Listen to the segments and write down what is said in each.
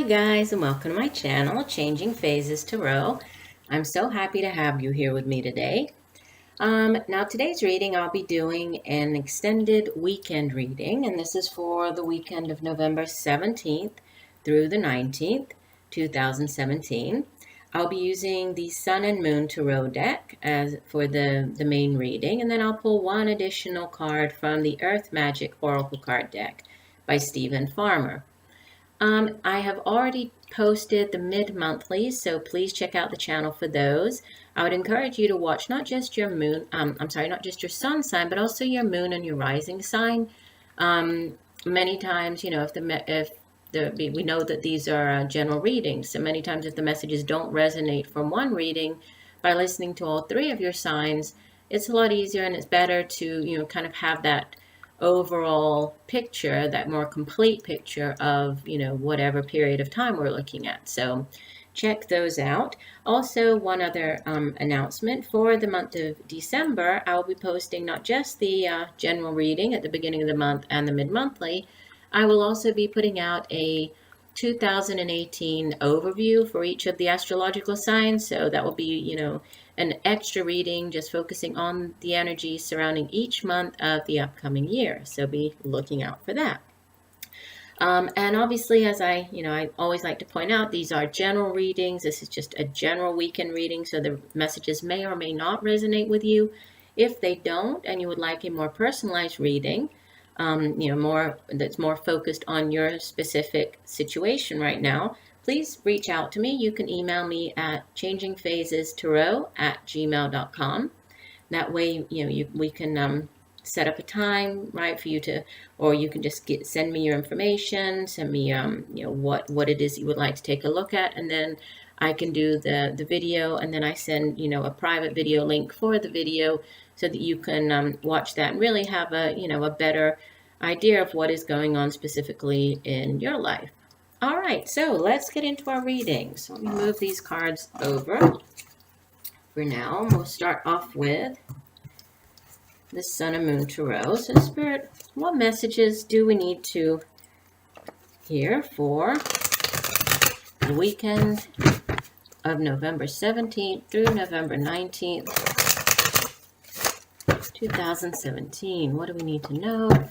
guys, and welcome to my channel, Changing Phases Tarot. I'm so happy to have you here with me today. Now today's reading, I'll be doing an extended weekend reading, and this is for the weekend of November 17th through the 19th, 2017. I'll be using the Sun and Moon Tarot deck as for the main reading, and then I'll pull one additional card from the Earth Magic Oracle card deck by Stephen Farmer. I have already posted the mid-monthlies, so please check out the channel for those. I would encourage you to watch not just your moon, not just your sun sign, but also your moon and your rising sign. Many times, you know, we know that these are general readings, so many times if the messages don't resonate from one reading, by listening to all three of your signs, it's a lot easier and it's better to, you know, kind of have that overall picture, that more complete picture of, you know, whatever period of time we're looking at. So check those out. Also, one other announcement for the month of December, I'll be posting not just the general reading at the beginning of the month and the mid-monthly. I will also be putting out a 2018 overview for each of the astrological signs. So that will be, you know, an extra reading just focusing on the energy surrounding each month of the upcoming year. So be looking out for that. And obviously, as I always like to point out, these are general readings. This is just a general weekend reading, so the messages may or may not resonate with you. If they don't, and you would like a more personalized reading, that's more focused on your specific situation right now, please reach out to me. You can email me at changingphasestarot@gmail.com. That way, we can set up a time, right, for you to, or you can just send me your information, send me, what it is you would like to take a look at, and then I can do the video, and then I send, a private video link for the video so that you can watch that and really have a better idea of what is going on specifically in your life. All right, so let's get into our reading. So let me move these cards over for now. We'll start off with the Sun and Moon Tarot. So Spirit, what messages do we need to hear for the weekend of November 17th through November 19th, 2017? What do we need to know?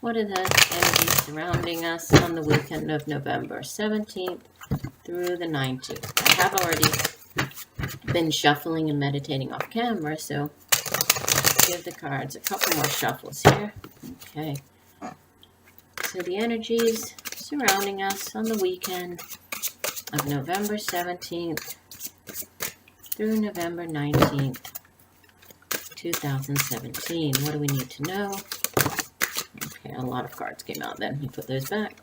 What are the energies surrounding us on the weekend of November 17th through the 19th? I have already been shuffling and meditating off camera, so give the cards a couple more shuffles here. Okay. So the energies surrounding us on the weekend of November 17th through November 19th, 2017. What do we need to know? Okay, a lot of cards came out then. Let me put those back.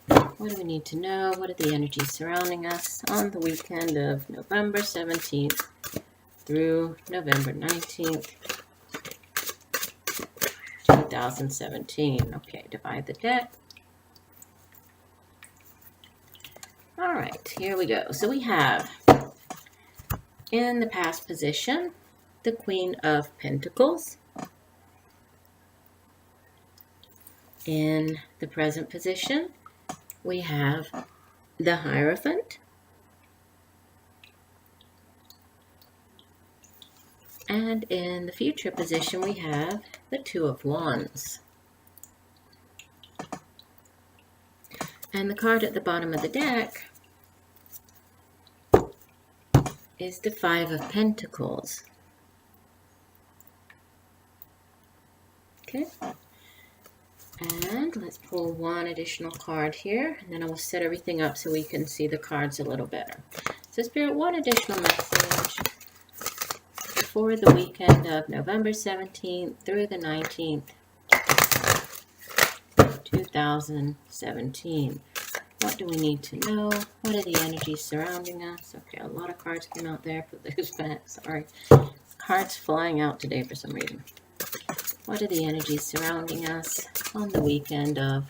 What do we need to know? What are the energies surrounding us on the weekend of November 17th through November 19th, 2017. Okay, divide the deck. All right, here we go. So we have, in the past position, the Queen of Pentacles. In the present position, we have the Hierophant. And in the future position, we have the Two of Wands. And the card at the bottom of the deck is the Five of Pentacles. Okay. And let's pull one additional card here, and then I will set everything up so we can see the cards a little better. So Spirit, one additional message for the weekend of November 17th through the 19th, 2017. What do we need to know? What are the energies surrounding us? Okay, a lot of cards came out there. Put those back. Sorry. Cards flying out today for some reason. What are the energies surrounding us on the weekend of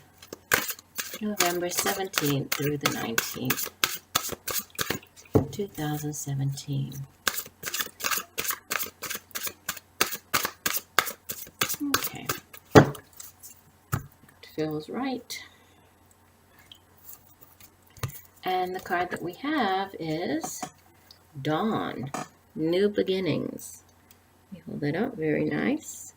November 17th through the 19th, 2017? Okay. It feels right. And the card that we have is Dawn, New Beginnings. Let me hold that up, very nice.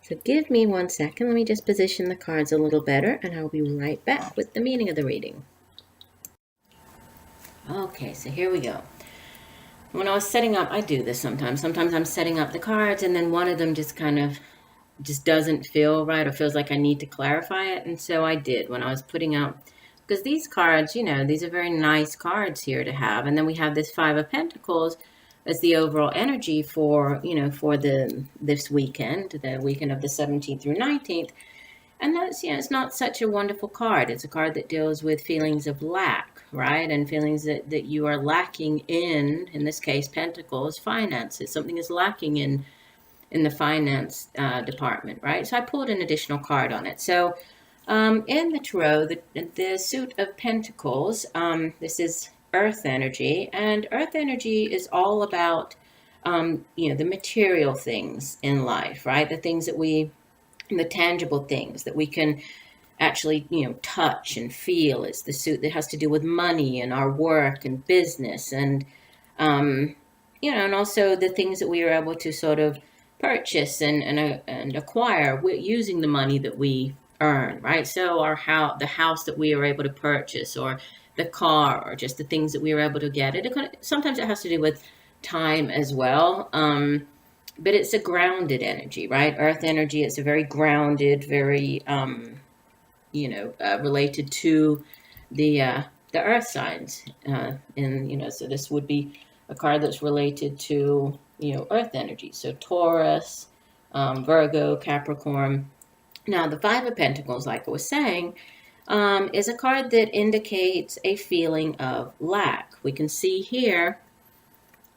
So give me 1 second, let me just position the cards a little better and I'll be right back with the meaning of the reading. Okay, so here we go. When I was setting up, I do this sometimes. Sometimes I'm setting up the cards and then one of them just doesn't feel right or feels like I need to clarify it. And so I did when I was putting out, because these cards, these are very nice cards here to have. And then we have this Five of Pentacles as the overall energy for, for this weekend, the weekend of the 17th through 19th. And that's, it's not such a wonderful card. It's a card that deals with feelings of lack, right? And feelings that you are lacking in this case, Pentacles, finances. Something is lacking in the finance department, right? So I pulled an additional card on it. So in the tarot, the suit of Pentacles, this is earth energy, and earth energy is all about, the material things in life, right? The tangible things that we can actually, touch and feel. It's the suit that has to do with money and our work and business and, and also the things that we are able to sort of purchase and acquire using the money that we earn, right? So the house that we are able to purchase, or the car, or just the things that we are able to get. Sometimes it has to do with time as well. But it's a grounded energy, right? Earth energy, it's a very grounded, very, related to the earth signs. So this would be a card that's related to, earth energy. So Taurus, Virgo, Capricorn. Now, the Five of Pentacles, like I was saying, is a card that indicates a feeling of lack. We can see here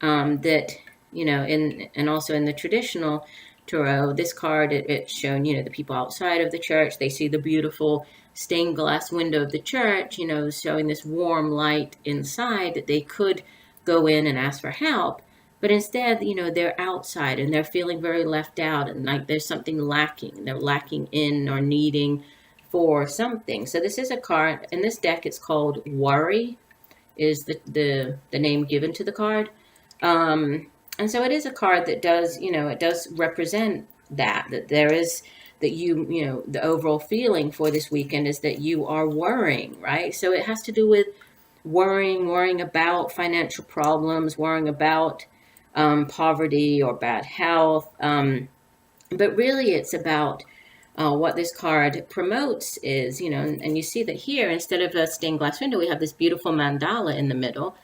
that, and also in the traditional tarot, this card, it's shown, the people outside of the church, they see the beautiful stained glass window of the church, showing this warm light inside that they could go in and ask for help. But instead, they're outside and they're feeling very left out and like there's something lacking. They're lacking in or needing for something. So this is a card, in this deck, it's called Worry, is the name given to the card. And so it is a card that does, it does represent that there is, that the overall feeling for this weekend is that you are worrying, right? So it has to do with worrying about financial problems, worrying about poverty or bad health. But really it's about what this card promotes is, and you see that here, instead of a stained glass window, we have this beautiful mandala in the middle.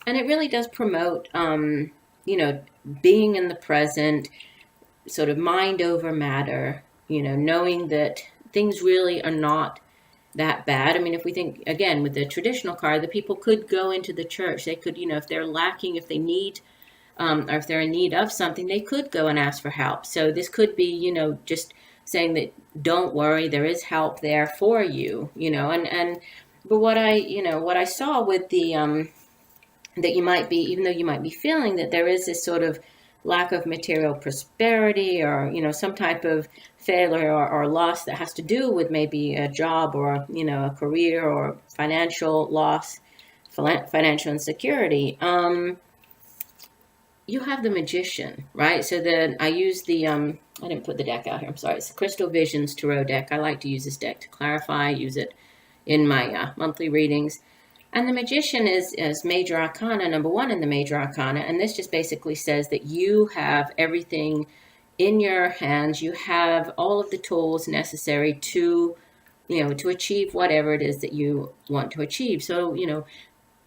And it really does promote, being in the present, sort of mind over matter, knowing that things really are not that bad. I mean, if we think, again, with the traditional card, the people could go into the church. They could, if they're lacking, if they need, or if they're in need of something, they could go and ask for help. So this could be, just saying that don't worry, there is help there for you, but what I saw with the, that you might be, even though you might be feeling that there is this sort of lack of material prosperity or, some type of failure or loss that has to do with maybe a job or, a career or financial loss, financial insecurity. You have the Magician, right? So then I use the, I didn't put the deck out here. I'm sorry. It's the Crystal Visions Tarot deck. I like to use this deck to clarify, use it in my monthly readings. And the Magician is Major Arcana, number 1 in the Major Arcana. And this just basically says that you have everything in your hands. You have all of the tools necessary to, to achieve whatever it is that you want to achieve. So,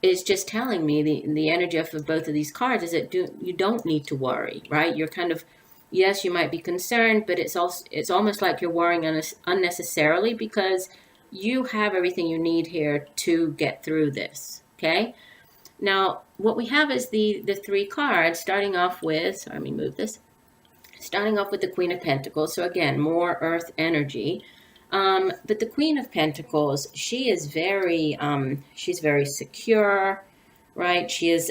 it's just telling me the energy of both of these cards is that you don't need to worry, right? You're kind of, yes, you might be concerned, but it's almost like you're worrying unnecessarily because you have everything you need here to get through this, okay? Now, what we have is the 3 cards, starting off with, sorry, let me move this, starting off with the Queen of Pentacles. So again, more earth energy. But the Queen of Pentacles, she's very secure, right? She's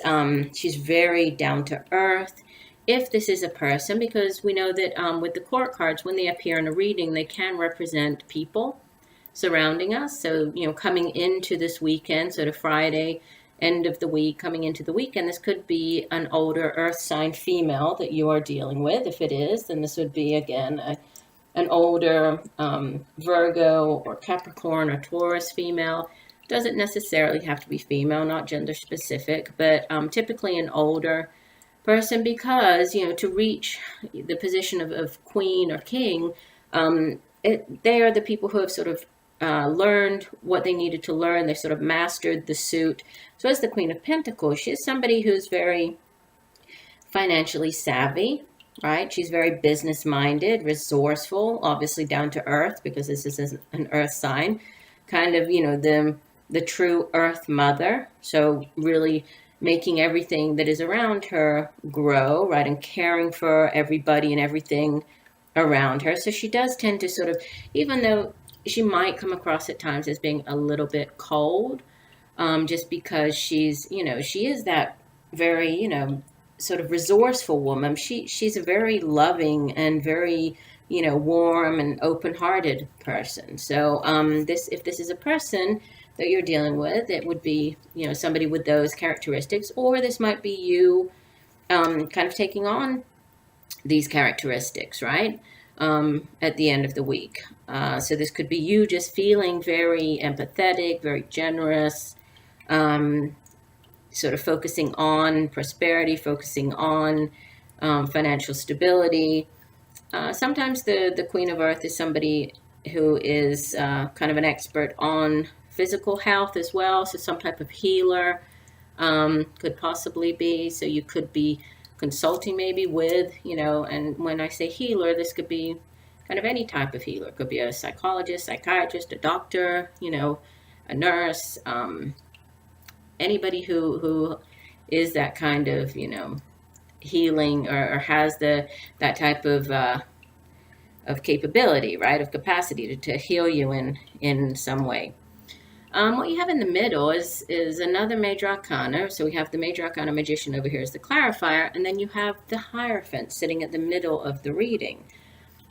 very down to earth. If this is a person, because we know that with the court cards, when they appear in a reading, they can represent people. surrounding us. So, coming into this weekend, sort of Friday, end of the week, coming into the weekend, this could be an older earth sign female that you are dealing with. If it is, then this would be, again, an older Virgo or Capricorn or Taurus female. Doesn't necessarily have to be female, not gender specific, but typically an older person, because to reach the position of queen or king, they are the people who have sort of learned what they needed to learn. They sort of mastered the suit. So as the Queen of Pentacles, she's somebody who's very financially savvy, right? She's very business minded, resourceful, obviously down to earth, because this is an earth sign, kind of the true earth mother. So really making everything that is around her grow, right, and caring for everybody and everything around her. So she does tend to sort of, even though she might come across at times as being a little bit cold, just because she's, she is that very, sort of resourceful woman. She's a very loving and very, warm and open-hearted person. So if this is a person that you're dealing with, it would be, somebody with those characteristics, or this might be you kind of taking on these characteristics, right? At the end of the week. So this could be you just feeling very empathetic, very generous, sort of focusing on prosperity, focusing on financial stability. Sometimes the Queen of Earth is somebody who is kind of an expert on physical health as well. So some type of healer could possibly be. So you could be consulting maybe with, and when I say healer, this could be kind of any type of healer. It could be a psychologist, psychiatrist, a doctor, a nurse, anybody who is that kind of, healing or has that type of capability, right, of capacity to heal you in some way. What you have in the middle is another major arcana. So we have the major arcana magician over here as the clarifier, and then you have the Hierophant sitting at the middle of the reading.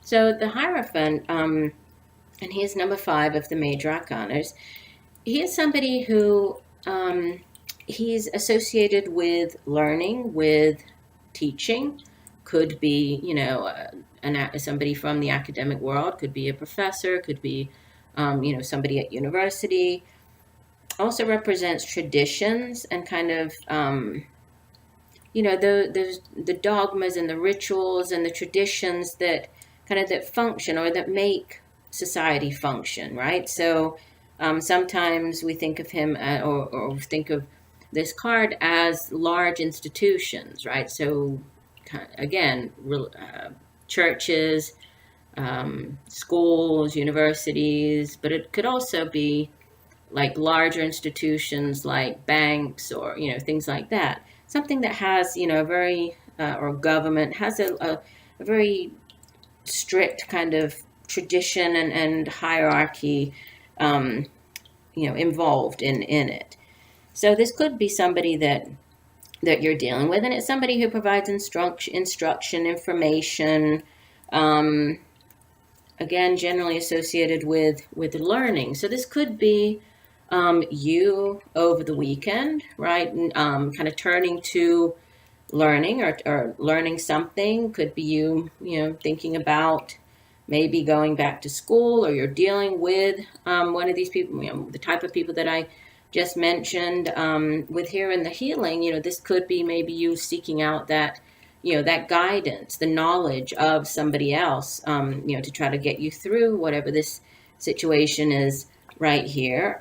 So the Hierophant, and he is number 5 of the major arcanas. He is somebody who he's associated with learning, with teaching. Could be, somebody from the academic world. Could be a professor. Could be, somebody at university. Also represents traditions and kind of, the dogmas and the rituals and the traditions that function or that make society function, right? So sometimes we think of him or think of this card as large institutions, right? So again, churches, schools, universities, but it could also be like larger institutions like banks or, things like that. Something that has, a very, or government has a very strict kind of tradition and hierarchy, involved in it. So this could be somebody that you're dealing with, and it's somebody who provides instruction, information, again, generally associated with learning. So this could be you over the weekend, right? Kind of turning to learning or learning something. Could be you, thinking about maybe going back to school, or you're dealing with one of these people, the type of people that I just mentioned with here in the healing. This could be maybe you seeking out that, that guidance, the knowledge of somebody else, to try to get you through whatever this situation is right here.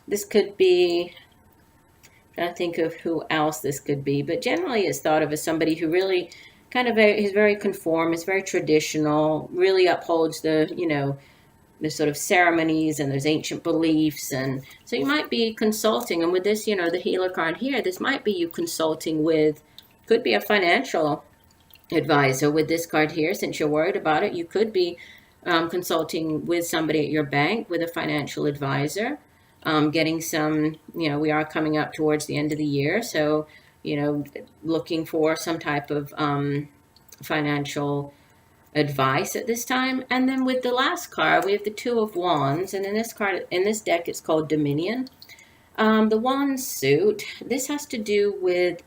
This could be, I'm trying to think of who else this could be, but generally it's thought of as somebody who really kind of is very conformist, very traditional, really upholds the sort of ceremonies and those ancient beliefs. And so you might be consulting, and with this, the healer card here, this might be you consulting with, could be a financial advisor with this card here. Since you're worried about it, you could be consulting with somebody at your bank, with a financial advisor, getting some, we are coming up towards the end of the year. So, looking for some type of financial advice at this time. And then with the last card, we have the Two of Wands, and in this deck, it's called Dominion. The Wand suit, this has to do with,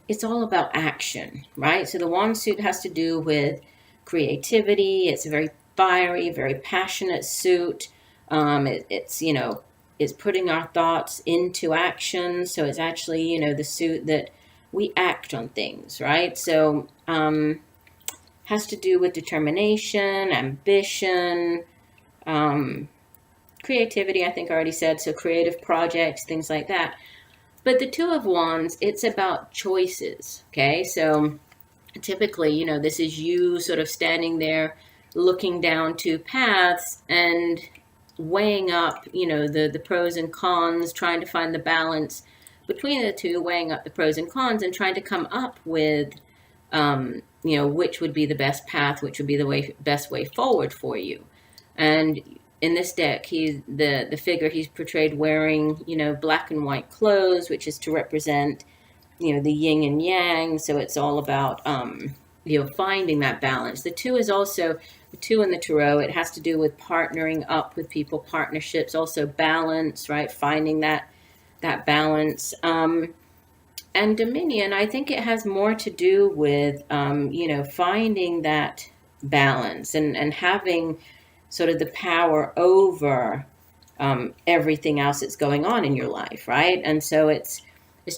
it's all about action, right? So the Wand suit has to do with creativity. It's a very fiery, very passionate suit. It's putting our thoughts into action. So it's actually, the suit that we act on things, right? So has to do with determination, ambition, creativity, I think I already said, so creative projects, things like that. But the Two of Wands, it's about choices, okay? So typically, this is you sort of standing there looking down two paths and weighing up, the pros and cons, trying to find the balance between the two, weighing up the pros and cons and trying to come up with, which would be the best path, which would be the best way forward for you. And in this deck, the figure he's portrayed wearing, black and white clothes, which is to represent, the yin and yang. So it's all about, finding that balance. The two is also, the two in the tarot, it has to do with partnering up with people, partnerships, also balance, right? Finding that balance. And Dominion, I think it has more to do with, finding that balance and having sort of the power over everything else that's going on in your life, right? And so it's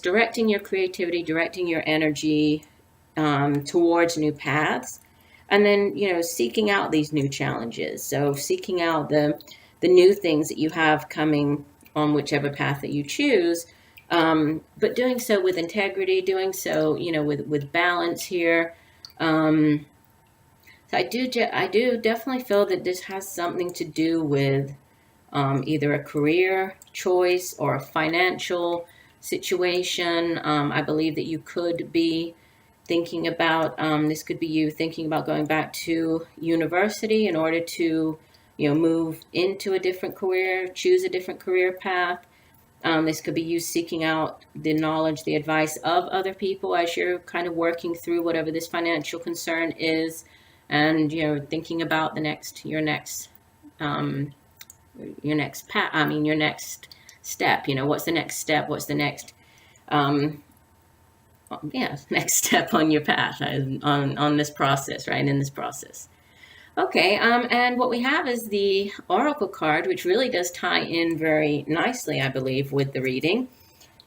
directing your creativity, directing your energy towards new paths, and then, seeking out these new challenges. So seeking out the new things that you have coming on whichever path that you choose, but doing so with integrity, doing so, with balance here. So I do definitely feel that this has something to do with either a career choice or a financial situation. I believe that you could be thinking about, this could be you thinking about going back to university in order to, move into a different career, choose a different career path. This could be you seeking out the knowledge, the advice of other people as you're kind of working through whatever this financial concern is. And, thinking about your next step, what's the next step? What's the next, next step on your path, on this process, right? In this process. Okay. And what we have is the Oracle card, which really does tie in very nicely, I believe, with the reading,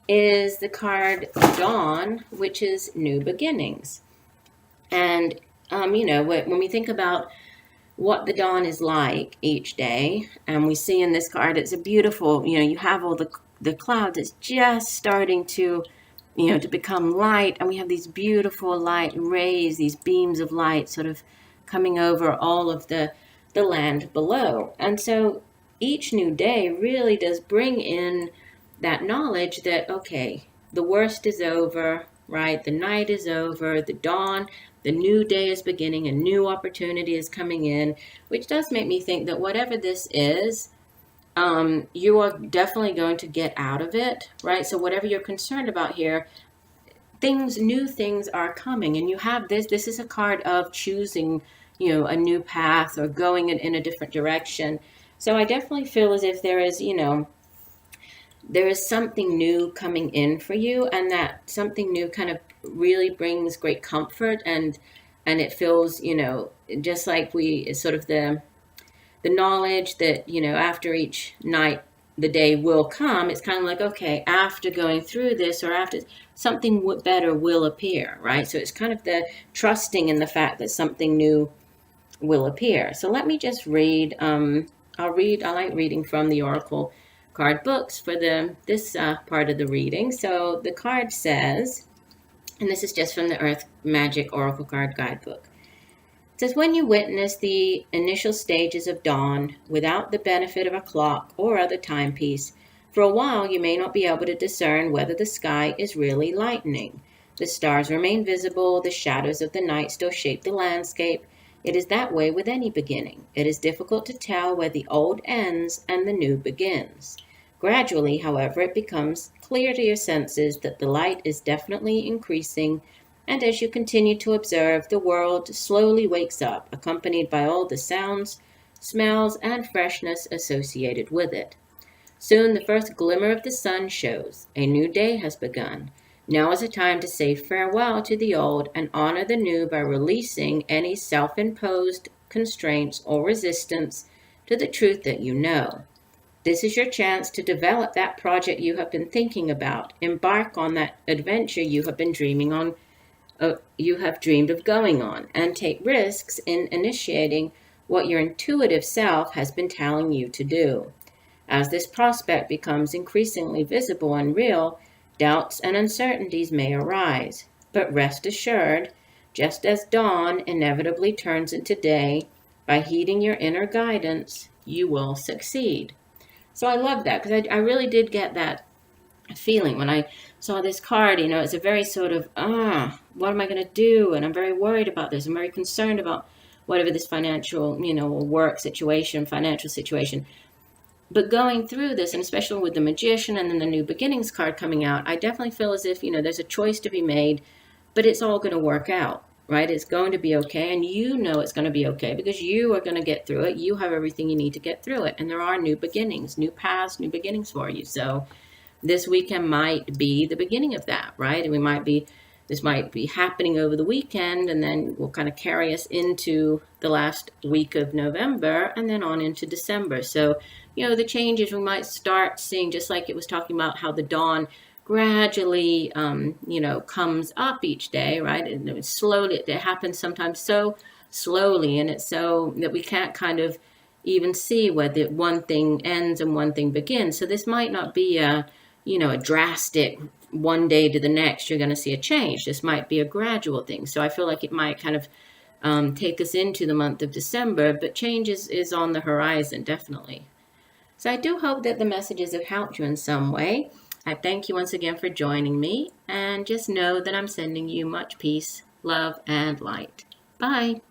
is the card Dawn, which is new beginnings. And when we think about what the dawn is like each day, and we see in this card, it's a beautiful, you have all the clouds, it's just starting to, to become light, and we have these beautiful light rays, these beams of light sort of coming over all of the land below. And so each new day really does bring in that knowledge that, okay, the worst is over, right? The night is over, the dawn, the new day is beginning, a new opportunity is coming in, which does make me think that whatever this is, you are definitely going to get out of it, right? So whatever you're concerned about here, new things are coming, and you have this is a card of choosing, a new path or going in a different direction. So I definitely feel as if there is, there is something new coming in for you, and that something new kind of really brings great comfort, and it feels, just like sort of the knowledge that, after each night, the day will come. It's kind of like, okay, after going through this, or after, something better will appear, right? So it's kind of the trusting in the fact that something new will appear. So let me just read. I like reading from the Oracle card books for this part of the reading. So the card says, and this is just from the Earth Magic Oracle Card Guidebook. It says, when you witness the initial stages of dawn without the benefit of a clock or other timepiece, for a while you may not be able to discern whether the sky is really lightening. The stars remain visible, the shadows of the night still shape the landscape. It is that way with any beginning. It is difficult to tell where the old ends and the new begins. Gradually, however, it becomes clear to your senses that the light is definitely increasing And as you continue to observe, the world slowly wakes up, accompanied by all the sounds, smells, and freshness associated with it. Soon the first glimmer of the sun shows. A new day has begun. Now is a time to say farewell to the old and honor the new by releasing any self-imposed constraints or resistance to the truth that you know. This is your chance to develop that project you have been thinking about. Embark on that adventure you have been dreaming on, you have dreamed of going on, and take risks in initiating what your intuitive self has been telling you to do. As this prospect becomes increasingly visible and real, doubts and uncertainties may arise. But rest assured, just as dawn inevitably turns into day, by heeding your inner guidance, you will succeed. So I love that, because I really did get that feeling when I saw this card. It's a very sort of, what am I going to do? And I'm very worried about this. I'm very concerned about whatever this financial, work situation, financial situation. But going through this, and especially with the Magician and then the New Beginnings card coming out, I definitely feel as if, there's a choice to be made, but it's all going to work out, right? It's going to be okay. And it's going to be okay because you are going to get through it. You have everything you need to get through it. And there are new beginnings, new paths, new beginnings for you. So this weekend might be the beginning of that, right? And this might be happening over the weekend, and then will kind of carry us into the last week of November and then on into December. So, the changes we might start seeing, just like it was talking about how the dawn gradually, comes up each day, right? And it slowly, it happens sometimes so slowly, and it's so that we can't kind of even see where the one thing ends and one thing begins. So this might not be a drastic one day to the next, you're going to see a change. This might be a gradual thing. So I feel like it might kind of take us into the month of December, but change is on the horizon, definitely. So I do hope that the messages have helped you in some way. I thank you once again for joining me, and just know that I'm sending you much peace, love, and light. Bye.